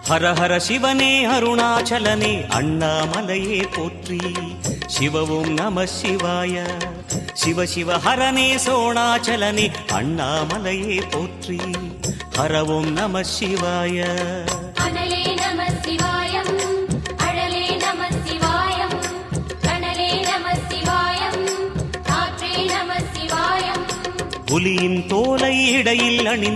ஹர ஹர சிவனே அருணாச்சலனே அண்ணாமலையே போற்றி. சிவவும் நம சிவாய. சிவ சிவ ஹரனே சோணாச்சலனே அண்ணாமலையே போற்றி. ஹரவும் நம சிவாய. அனலே நம சிவாயம், அழலே நம சிவாயம், கனலே நம சிவாயம், காற்றே நம சிவாயம். புலியின் தோலை இடையில் அணிந்த